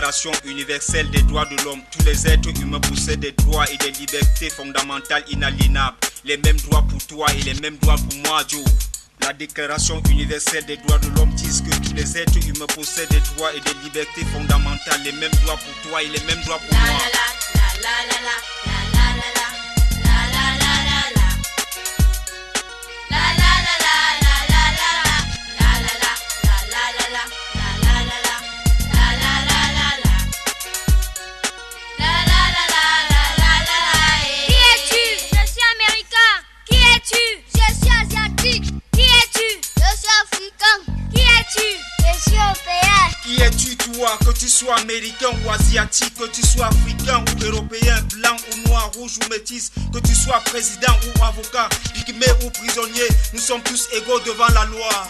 Déclaration universelle des droits de l'homme. Tous les êtres humains possèdent des droits et des libertés fondamentales inaliénables. Les mêmes droits pour toi et les mêmes droits pour moi, Joe. La Déclaration universelle des droits de l'homme dit que tous les êtres humains possèdent des droits et des libertés fondamentales. Les mêmes droits pour toi et les mêmes droits pour moi. Qui es-tu toi, que tu sois américain ou asiatique, que tu sois africain ou européen, blanc ou noir, rouge ou métis, que tu sois président ou avocat, pygmée ou prisonnier, nous sommes tous égaux devant la loi.